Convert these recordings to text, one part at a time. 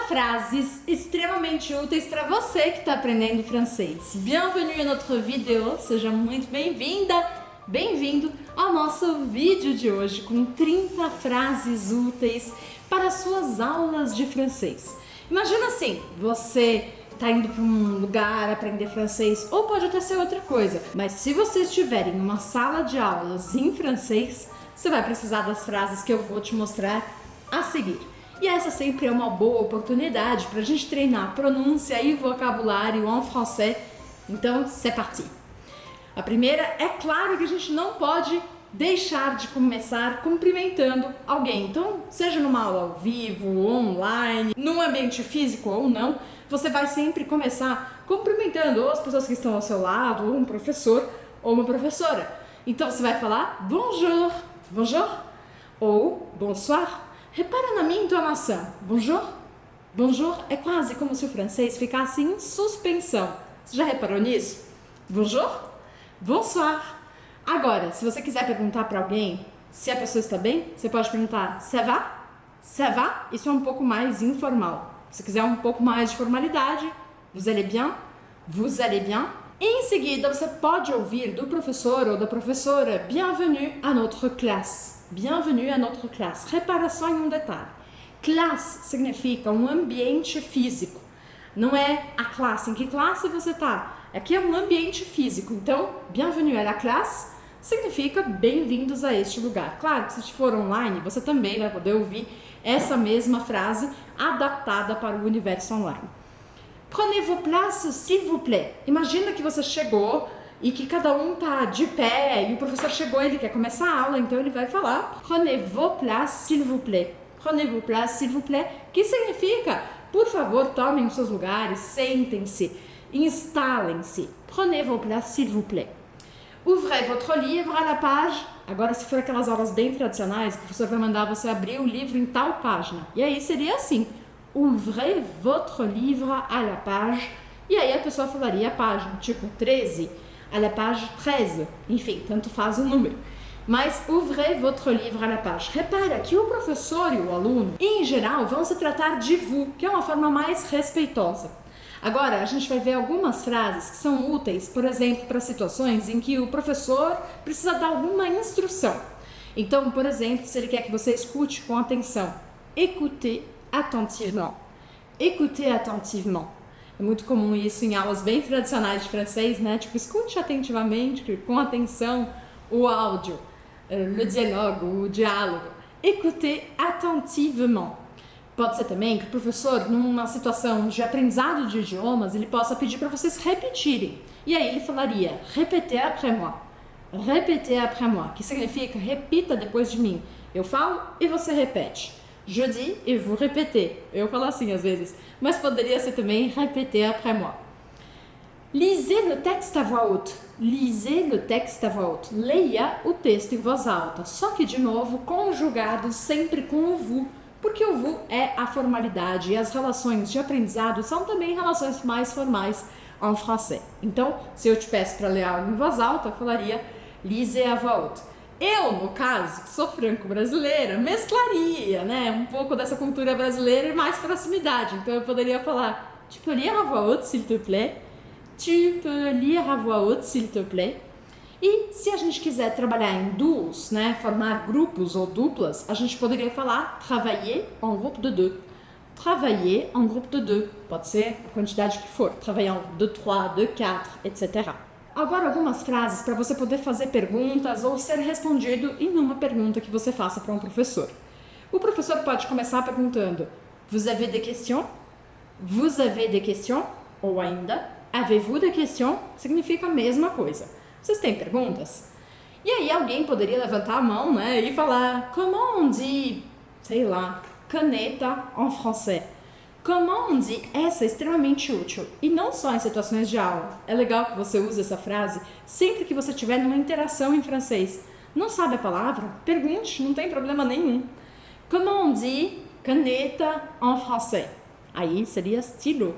Frases extremamente úteis para você que está aprendendo francês. Bienvenue à notre vidéo, seja muito bem-vinda, bem-vindo ao nosso vídeo de hoje com 30 frases úteis para suas aulas de francês. Imagina assim, você está indo para um lugar aprender francês ou pode até ser outra coisa, mas se você estiver em uma sala de aulas em francês, você vai precisar das frases que eu vou te mostrar a seguir. E essa sempre é uma boa oportunidade para a gente treinar pronúncia e vocabulário em français. Então, c'est parti! A primeira, é claro que a gente não pode deixar de começar cumprimentando alguém. Então, seja numa aula ao vivo, online, num ambiente físico ou não, você vai sempre começar cumprimentando ou as pessoas que estão ao seu lado, ou um professor ou uma professora. Então, você vai falar bonjour, bonjour, ou bonsoir. Repara na minha entonação. Bonjour. Bonjour é quase como se o francês ficasse em suspensão. Você já reparou nisso? Bonjour. Bonsoir. Agora, se você quiser perguntar para alguém se a pessoa está bem, você pode perguntar ça va? Ça va? Isso é um pouco mais informal. Se quiser um pouco mais de formalidade, vous allez bien? Vous allez bien? Em seguida, você pode ouvir do professor ou da professora bienvenue à notre classe. Bienvenue à notre classe. Repara só em um detalhe. Classe significa um ambiente físico. Não é a classe. Em que classe você está? Aqui é um ambiente físico. Então, bienvenue à la classe significa bem-vindos a este lugar. Claro que se for online, você também vai poder ouvir essa mesma frase adaptada para o universo online. Prenez vos places, s'il vous plaît. Imagina que você chegou e que cada um tá de pé e o professor chegou, ele quer começar a aula, então ele vai falar prenez vos places, s'il vous plaît. Prenez vos places, s'il vous plaît, que significa, por favor, tomem os seus lugares, sentem-se, instalem-se. Prenez vos places, s'il vous plaît. Ouvrez votre livre à la page. Agora, se for aquelas aulas bem tradicionais, o professor vai mandar você abrir o livro em tal página. E aí seria assim, ouvrez votre livre à la page. E aí a pessoa falaria a página, tipo 13, à la page 13, enfim, tanto faz o número. Mas ouvrez votre livre à la page. Repara que o professor e o aluno, em geral, vão se tratar de vous, que é uma forma mais respeitosa. Agora, a gente vai ver algumas frases que são úteis, por exemplo, para situações em que o professor precisa dar alguma instrução. Então, por exemplo, se ele quer que você escute com atenção, écoutez attentivement. Écoutez attentivement. É muito comum isso em aulas bem tradicionais de francês, né? Tipo, escute atentivamente, com atenção, o áudio, le dialogue, o diálogo. Écoutez attentivement. Pode ser também que o professor, numa situação de aprendizado de idiomas, ele possa pedir para vocês repetirem. E aí ele falaria, répétez après moi. Répétez après moi, que significa repita depois de mim. Eu falo e você repete. Je dis et vous répétez. Eu falo assim às vezes, mas poderia ser também répétez après moi. Lisez le texte à voix haute. Lisez le texte à voix haute. Leia o texto em voz alta, só que de novo conjugado sempre com o vous, porque o vous é a formalidade e as relações de aprendizado são também relações mais formais en français. Então, se eu te peço para ler algo em voz alta, eu falaria lisez à voix haute. Eu, no caso, que sou franco-brasileira, mesclaria, né, um pouco dessa cultura brasileira e mais proximidade. Então eu poderia falar, tu peux lire à voix haute, s'il te plaît? Tu peux lire à voix haute, s'il te plaît? E se a gente quiser trabalhar em duos, né, formar grupos ou duplas, a gente poderia falar travailler en groupe de deux. Travailler en groupe de deux. Pode ser a quantidade que for. Travailler en groupe de 3, de 4, etc. Agora algumas frases para você poder fazer perguntas ou ser respondido em uma pergunta que você faça para um professor. O professor pode começar perguntando Vous avez des questions? Vous avez des questions? Ou ainda, avez-vous des questions? Significa a mesma coisa. Vocês têm perguntas? E aí alguém poderia levantar a mão, né, e falar Comment on dit, sei lá, caneta en français? Comment on dit? Essa é extremamente útil. E não só em situações de aula. É legal que você use essa frase sempre que você estiver numa interação em francês. Não sabe a palavra? Pergunte, não tem problema nenhum. Comment on dit caneta en français? Aí seria stylo.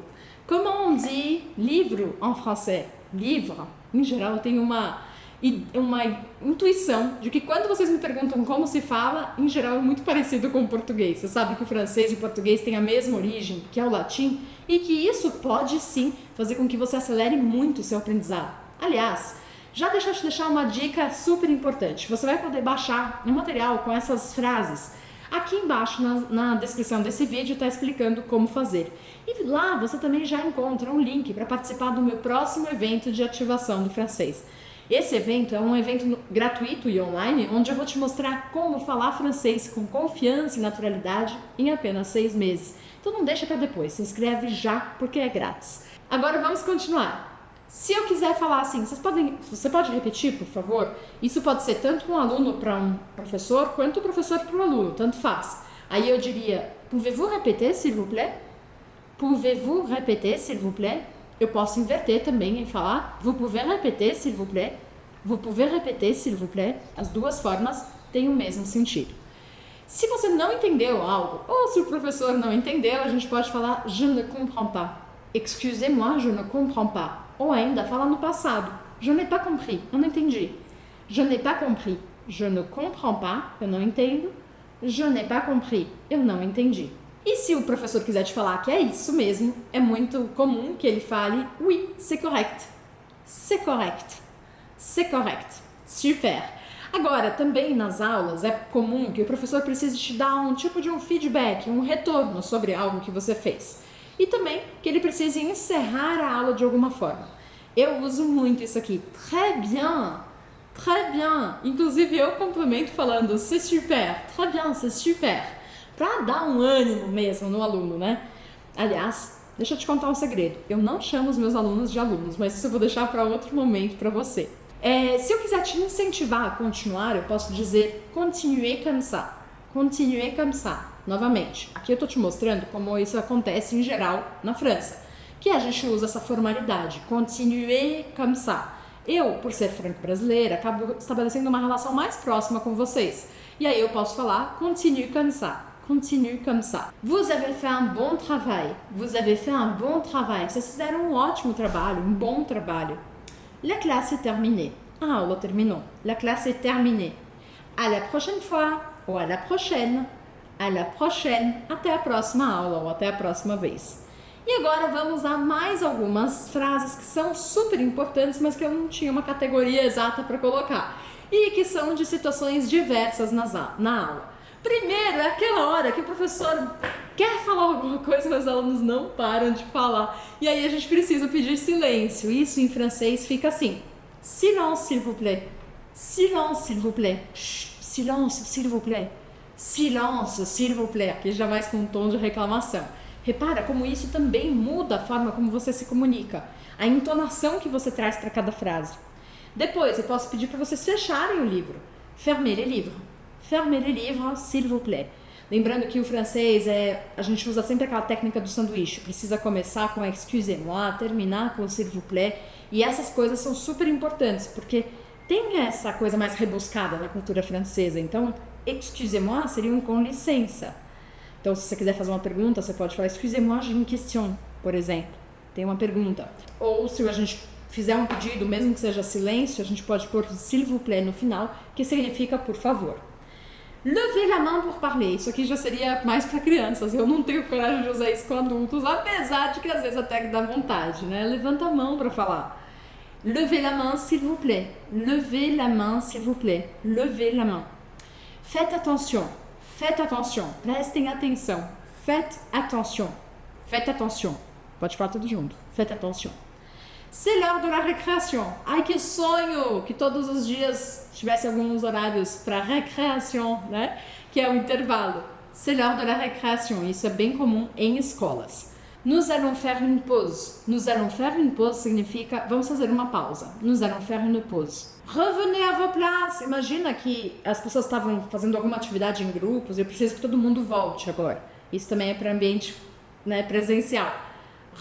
Comment on dit livro en français? Livre. Em geral, tem uma e uma intuição de que quando vocês me perguntam como se fala, em geral é muito parecido com o português. Você sabe que o francês e o português têm a mesma origem, que é o latim, e que isso pode sim fazer com que você acelere muito o seu aprendizado. Aliás, deixa eu te deixar uma dica super importante. Você vai poder baixar um material com essas frases. Aqui embaixo na descrição desse vídeo está explicando como fazer. E lá você também já encontra um link para participar do meu próximo evento de ativação do francês. Esse evento é um evento gratuito e online, onde eu vou te mostrar como falar francês com confiança e naturalidade em apenas 6 meses. Então não deixa para depois, se inscreve já porque é grátis. Agora vamos continuar. Se eu quiser falar assim, você pode repetir, por favor? Isso pode ser tanto um aluno para um professor, quanto um professor para um aluno, tanto faz. Aí eu diria, pouvez-vous répéter, s'il vous plaît? Pouvez-vous répéter, s'il vous plaît? Eu posso inverter também e falar, vous pouvez répéter, s'il vous plaît? Vous pouvez répéter, s'il vous plaît? As duas formas têm o mesmo sentido. Se você não entendeu algo, ou se o professor não entendeu, a gente pode falar, je ne comprends pas. Excusez-moi, je ne comprends pas. Ou ainda, fala no passado. Je n'ai pas compris. Eu não entendi. Je n'ai pas compris. Je ne comprends pas. Eu não entendo. Je n'ai pas compris. Eu não entendi. E se o professor quiser te falar que é isso mesmo, é muito comum que ele fale oui, c'est correct. C'est correct. C'est correct. Super. Agora, também nas aulas é comum que o professor precise te dar um tipo de um feedback, um retorno sobre algo que você fez. E também que ele precise encerrar a aula de alguma forma. Eu uso muito isso aqui. Très bien. Très bien. Inclusive eu complemento falando c'est super. Très bien, c'est super. Para dar um ânimo mesmo no aluno, né? Aliás, deixa eu te contar um segredo. Eu não chamo os meus alunos de alunos, mas isso eu vou deixar para outro momento para você. Se eu quiser te incentivar a continuar, eu posso dizer continuez comme ça. Continuez comme ça. Novamente, aqui eu estou te mostrando como isso acontece em geral na França, que a gente usa essa formalidade, continuez comme ça. Eu, por ser franco-brasileira, acabo estabelecendo uma relação mais próxima com vocês. E aí eu posso falar continue comme ça. Continue comme ça. Vous avez fait un bon travail. Vous avez fait un bon travail. Vocês fizeram um ótimo trabalho, um bom trabalho. La classe est terminée. A aula terminou. La classe est terminée. À la prochaine fois. Ou à la prochaine. À la prochaine. Até a próxima aula ou até a próxima vez. E agora vamos a mais algumas frases que são super importantes, mas que eu não tinha uma categoria exata para colocar. E que são de situações diversas na aula. Primeiro, é aquela hora que o professor quer falar alguma coisa, mas os alunos não param de falar. E aí a gente precisa pedir silêncio. Isso em francês fica assim. Silence, s'il vous plaît. Silence, s'il vous plaît. Silence, s'il vous plaît. Silence, s'il vous plaît. Aqui já mais com um tom de reclamação. Repara como isso também muda a forma como você se comunica. A entonação que você traz para cada frase. Depois, eu posso pedir para vocês fecharem o livro. Fermez les livres. Fermez les livres, s'il vous plaît. Lembrando que o francês, a gente usa sempre aquela técnica do sanduíche. Precisa começar com excusez-moi, terminar com s'il vous plaît. E essas coisas são super importantes, porque tem essa coisa mais rebuscada na cultura francesa. Então, excusez-moi seria um com licença. Então, se você quiser fazer uma pergunta, você pode falar excusez-moi, j'ai une question, por exemplo. Tem uma pergunta. Ou se a gente fizer um pedido, mesmo que seja silêncio, a gente pode pôr s'il vous plaît no final, que significa por favor. Levez la main pour parler. Isso aqui já seria mais para crianças. Eu não tenho coragem de usar isso com adultos, apesar de que às vezes até dá vontade, né? Levanta a mão para falar. Levez la main, s'il vous plaît. Levez la main, s'il vous plaît. Levez la main. Faites attention. Faites attention. Prestem atenção. Faites attention. Faites attention. Pode falar tudo junto. Faites attention. C'est l'heure de la récréation. Ai, que sonho que todos os dias tivesse alguns horários para récréation, né? Que é o intervalo. C'est l'heure de la récréation. Isso é bem comum em escolas. Nous allons faire une pause. Nous allons faire une pause significa vamos fazer uma pausa. Nous allons faire une pause. Revenez à vos places. Imagina que as pessoas estavam fazendo alguma atividade em grupos e eu preciso que todo mundo volte agora. Isso também é para ambiente, né, presencial.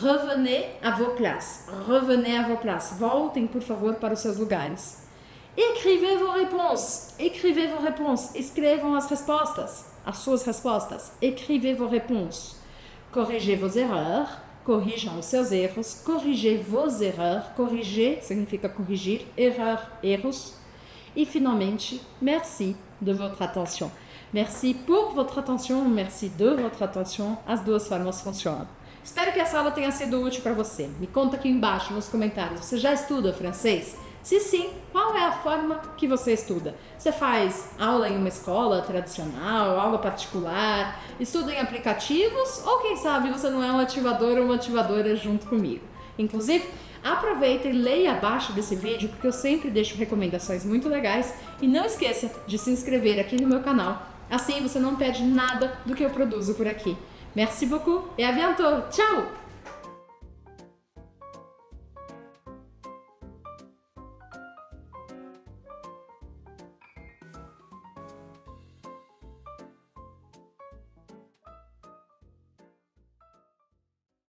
Revenez à vos places. Revenez à vos places. Voltem, por favor, para os seus lugares. Écrivez vos réponses. Écrivez vos réponses. Escrevam as respostas, as suas respostas. Écrivez vos réponses. Corrigez vos erreurs. corrijam os seus erros, corrigez vos erreurs, corriger significa corrigir, errar, erros. E finalmente, merci de votre attention. Merci pour votre attention, merci de votre attention, as duas formas funcionam. Espero que essa aula tenha sido útil para você. Me conta aqui embaixo nos comentários, você já estuda francês? Se sim, qual é a forma que você estuda? Você faz aula em uma escola tradicional, aula particular, estuda em aplicativos ou quem sabe você não é um ativador ou uma ativadora junto comigo? Inclusive, aproveita e leia abaixo desse vídeo porque eu sempre deixo recomendações muito legais e não esqueça de se inscrever aqui no meu canal, assim você não perde nada do que eu produzo por aqui. Merci beaucoup et à bientôt. Ciao!